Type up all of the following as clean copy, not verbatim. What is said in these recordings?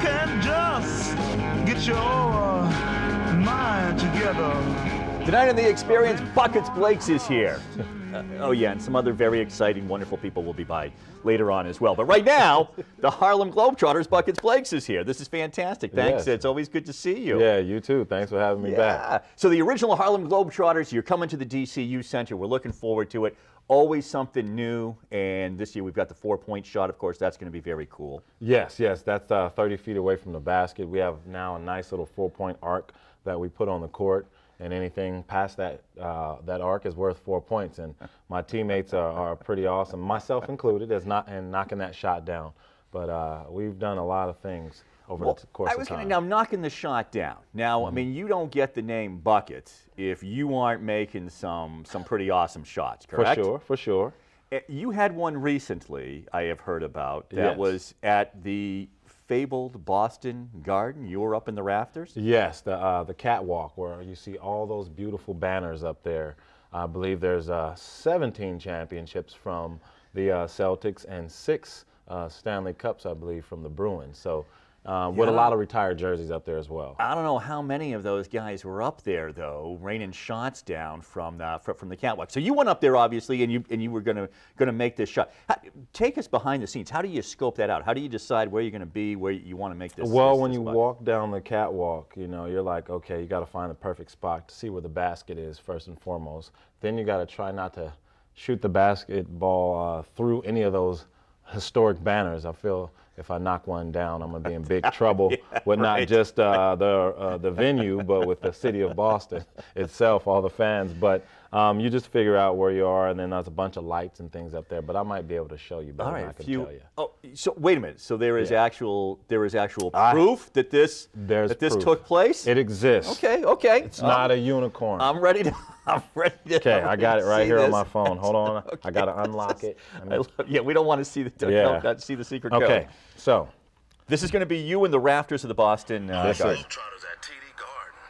can just get your mind together. Tonight on The Experience, Buckets Blakes is here. Oh yeah, and some other very exciting, wonderful people will be by later on as well. But right now, the Harlem Globetrotters Buckets Blakes is here. This is fantastic. Thanks. Yes. It's always good to see you. Yeah, you too. Thanks for having me back. So the original Harlem Globetrotters, you're coming to the DCU Center. We're looking forward to it. Always something new, and this year we've got the 4-point shot. Of course, that's going to be very cool. Yes, that's 30 feet away from the basket. We have now a nice little 4-point arc that we put on the court, and anything past that arc is worth 4 points. And my teammates are pretty awesome, myself included, in knocking that shot down. But we've done a lot of things over the course of time. Now, knocking the shot down. Now, I mean, you don't get the name Buckets if you aren't making some pretty awesome shots, correct? For sure. You had one recently, I have heard about, that was at the fabled Boston Garden. You were up in the rafters? Yes, the catwalk where you see all those beautiful banners up there. I believe there's 17 championships from the Celtics and 6 Stanley Cups, I believe, from the Bruins. So with a lot of retired jerseys up there as well. I don't know how many of those guys were up there, though, raining shots down from the catwalk. So you went up there, obviously, and you were gonna make this shot. Take us behind the scenes. How do you scope that out? How do you decide where you're going to be, where you want to make this? Well, when you walk down the catwalk, you know, you're like, okay, you got to find the perfect spot to see where the basket is first and foremost. Then you got to try not to shoot the basketball through any of those historic banners. I feel if I knock one down, I'm going to be in big trouble with not just the venue, but with the city of Boston itself, all the fans. But you just figure out where you are, and then there's a bunch of lights and things up there. But I might be able to show you better than I can tell you. Oh, so wait a minute. So there is actual proof that this took place? It exists. Okay. It's not a unicorn. I'm ready to. Okay, I got it right here on my phone. Hold on, I got to unlock it. Yeah, we don't want to see the secret code. Okay, so this is going to be you in the rafters of the Boston Garden. Globetrotters at TD Garden.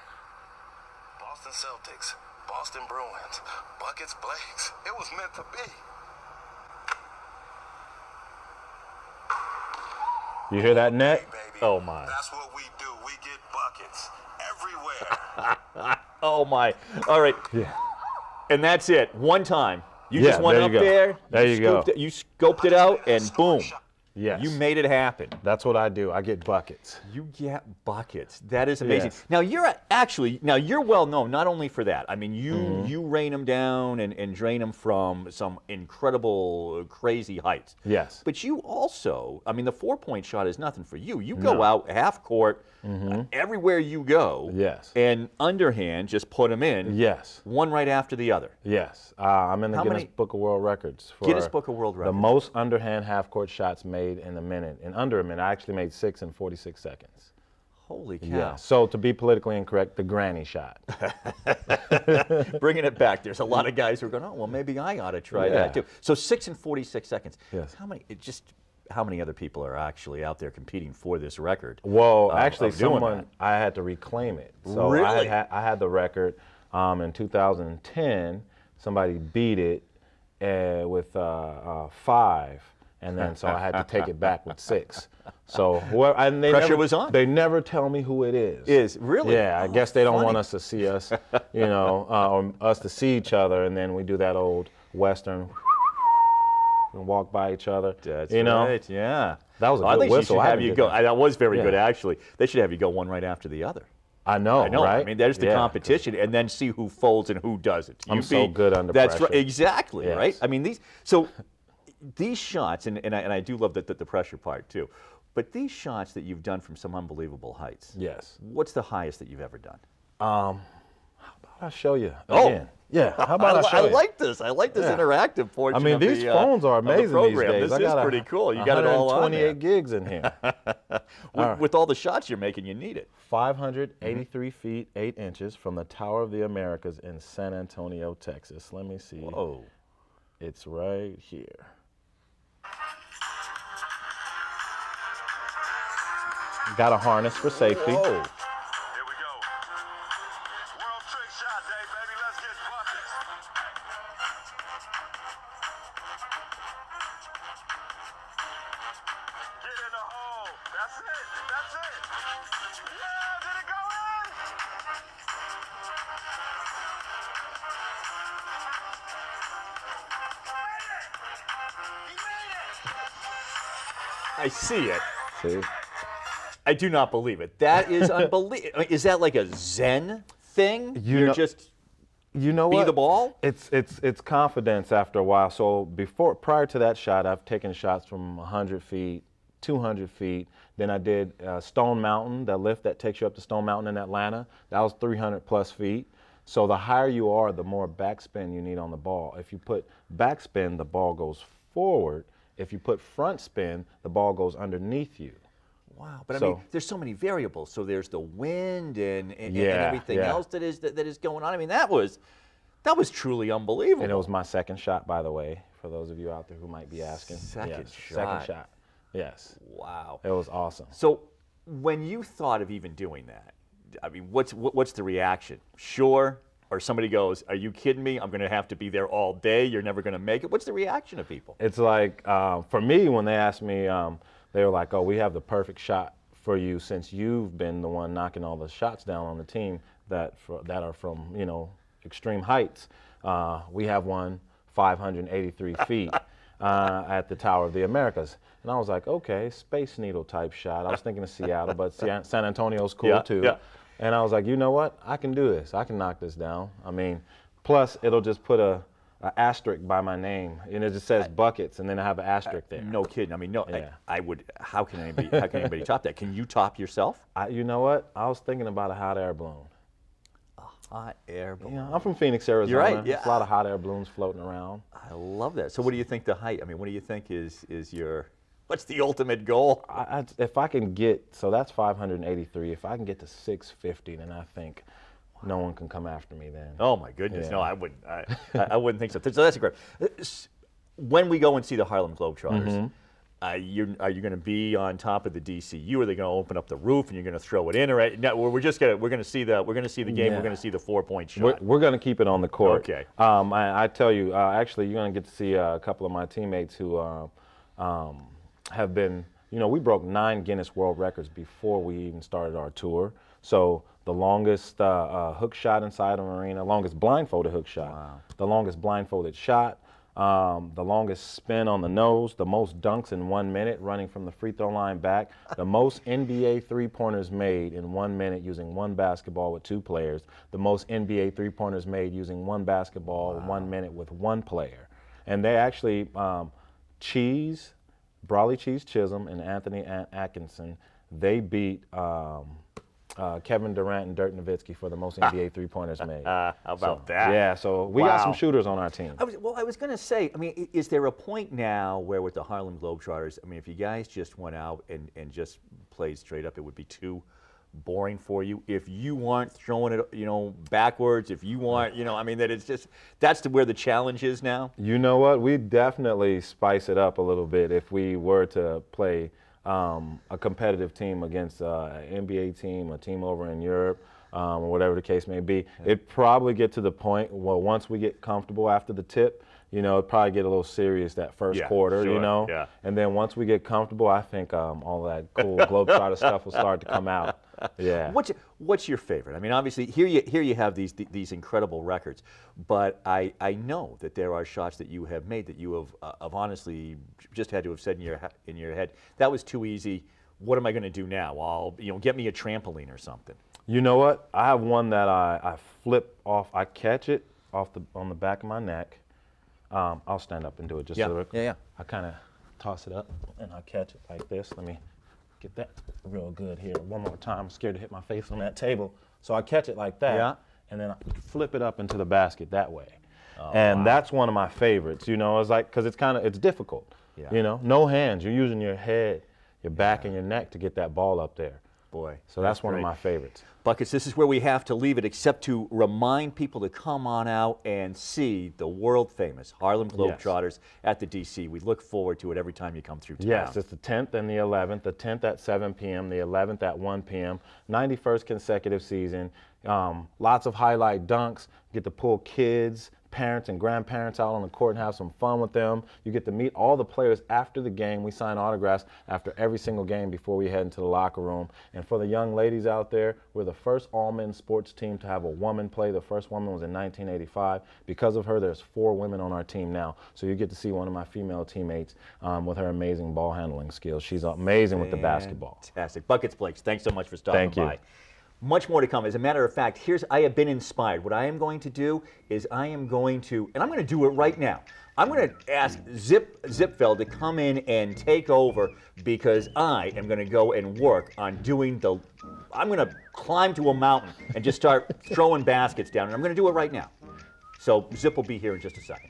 Boston Celtics, Boston Bruins, Buckets Blakes. It was meant to be. You hear that net? Hey, baby. Oh my! That's what we do. We get buckets everywhere. Oh my! All right. Yeah. And that's it. One time. You just went up there. There you go. You scoped it out, and boom. Yes. You made it happen. That's what I do. I get buckets. You get buckets. That is amazing. Yes. Now you're well known not only for that. I mean, you rain them down and drain them from some incredible, crazy heights. Yes. But you also, I mean, the 4-point shot is nothing for you. You go out half court, everywhere you go. Yes. And underhand, just put them in. Yes. One right after the other. Yes. I'm in the Guinness Book of World Records for Guinness Book of World Records. the most underhand half-court shots made in a minute. In under a minute, I actually made 6 in 46 seconds. Holy cow. Yeah. So to be politically incorrect, the granny shot. Bringing it back. There's a lot of guys who are going, oh, well, maybe I ought to try that too. So 6 in 46 seconds. Yes. How many other people are actually out there competing for this record? Well, actually, I had to reclaim it. So really? I had the record in 2010. Somebody beat it with 5. And then, so I had to take it back with 6. So Pressure was on. They never tell me who it is. Is really? Yeah, I guess they don't want us to see us, you know, or us to see each other, and then we do that old Western and walk by each other. That's you know? right. Yeah. That was a good I think whistle. Should have you go. That was very good, Yeah. actually. They should have you go one right after the other. I know, right? I mean, there's the competition, and then see who folds and who doesn't. I'm so good under pressure. That's right. Exactly. Yes. Right. I mean, these shots, and I do love the pressure part too, but these shots that you've done from some unbelievable heights. Yes. What's the highest that you've ever done? How about I show you again? Yeah. How about I show you? I like this. I like this interactive portion. I mean, these phones are amazing these days. This is pretty cool. You got it all on there. 128 gigs in here. With all the shots you're making, you need it. 583 feet 8 inches from the Tower of the Americas in San Antonio, Texas. Let me see. Whoa. It's right here. Got a harness for safety. Whoa. Here we go. World trick shot day, baby. Let's get buckets. Get in the hole. That's it. That's it. Yeah, did it go in? He made it. I see it. See? I do not believe it. That is unbelievable. Is that like a Zen thing? You're just You know be what? the ball? It's confidence after a while. So prior to that shot, I've taken shots from 100 feet, 200 feet. Then I did Stone Mountain, that lift that takes you up to Stone Mountain in Atlanta. That was 300 plus feet. So the higher you are, the more backspin you need on the ball. If you put backspin, the ball goes forward. If you put front spin, the ball goes underneath you. Wow, but I mean, there's so many variables. So there's the wind and everything else that is going on. I mean, that was truly unbelievable. And it was my second shot, by the way, for those of you out there who might be asking. Second shot. Second shot. Yes. Wow. It was awesome. So when you thought of even doing that, I mean, what's the reaction? Sure? Or somebody goes, are you kidding me? I'm going to have to be there all day. You're never going to make it. What's the reaction of people? It's like, for me, when they asked me, they were like, oh, we have the perfect shot for you since you've been the one knocking all the shots down on the team that are from, extreme heights. We have one 583 feet at the Tower of the Americas. And I was like, okay, Space Needle type shot. I was thinking of Seattle, but San Antonio's cool too. Yeah. And I was like, you know what? I can do this. I can knock this down. I mean, plus it'll just put a asterisk by my name, and it just says buckets, and then I have an asterisk there. No kidding. I mean, no. Yeah. I would. How can anybody top that? Can you top yourself? You know what? I was thinking about a hot air balloon. Hot air balloon. Yeah, I'm from Phoenix, Arizona. You're right. Yeah. There's a lot of hot air balloons floating around. I love that. So, what do you think the height? I mean, what do you think is your? What's the ultimate goal? If I can get, so that's 583. If I can get to 650, then I think no one can come after me then. Oh my goodness! Yeah. No, I wouldn't. I wouldn't think so. So that's great. When we go and see the Harlem Globetrotters, are you going to be on top of the DCU? Are they going to open up the roof and you're going to throw it in? Or no, we're going to see the game. Yeah. We're going to see the 4-point shot. We're going to keep it on the court. Okay. I tell you, actually, you're going to get to see a couple of my teammates who have been, we broke 9 Guinness World Records before we even started our tour. So the longest hook shot inside an arena, longest blindfolded hook shot, the longest blindfolded shot, the longest spin on the nose, the most dunks in 1 minute running from the free throw line back, the most NBA three-pointers made in 1 minute using one basketball with 2 players, the most NBA three-pointers made using one basketball in 1 minute with 1 player. And they actually, Brawley Cheese Chisholm and Anthony Atkinson, they beat Kevin Durant and Dirk Nowitzki for the most NBA three-pointers made. How about that? Yeah, so we got some shooters on our team. I was going to say, I mean, is there a point now where with the Harlem Globetrotters, I mean, if you guys just went out and just played straight up, it would be too boring for you? If you aren't throwing it, backwards, if you aren't, I mean, that it's just, that's where the challenge is now? You know what? We definitely spice it up a little bit if we were to play a competitive team against an NBA team, a team over in Europe, or whatever the case may be. It'd probably get to the point where once we get comfortable after the tip, it'd probably get a little serious that first quarter, sure. Yeah. And then once we get comfortable, I think all that cool Globetrotter stuff will start to come out. Yeah. What's your favorite? I mean, obviously, here you have these incredible records, but I know that there are shots that you have made that you have honestly just had to have said in your head, that was too easy. What am I going to do now? I'll get me a trampoline or something. You know what? I have one that I flip off. I catch it on the back of my neck. I'll stand up and do it just so that I kind of toss it up and I catch it like this. Let me get that real good here. One more time. I'm scared to hit my face on that table. So I catch it like that, and then I flip it up into the basket that way. That's one of my favorites. It's like, because it's difficult. Yeah. No hands. You're using your head, your back, and your neck to get that ball up there. Boy. So that's one of my favorites. Buckets, this is where we have to leave it, except to remind people to come on out and see the world-famous Harlem Globetrotters at the DC. We look forward to it every time you come through town. Yes, it's the 10th and the 11th, the 10th at 7 p.m., the 11th at 1 p.m., 91st consecutive season. Lots of highlight dunks, get to pull kids, parents and grandparents out on the court and have some fun with them. You get to meet all the players after the game. We sign autographs after every single game before we head into the locker room. And for the young ladies out there, we're the first all-men's sports team to have a woman play. The first woman was in 1985. Because of her, there's 4 women on our team now. So you get to see one of my female teammates with her amazing ball handling skills. She's amazing with the basketball. Fantastic. Buckets Blakes, thanks so much for stopping Thank you. by. Much more to come. As a matter of fact, I have been inspired. What I am going to do is and I'm going to do it right now. I'm going to ask Zipfeld to come in and take over because I am going to go and work on I'm going to climb to a mountain and just start throwing baskets down, and I'm going to do it right now. So Zip will be here in just a second.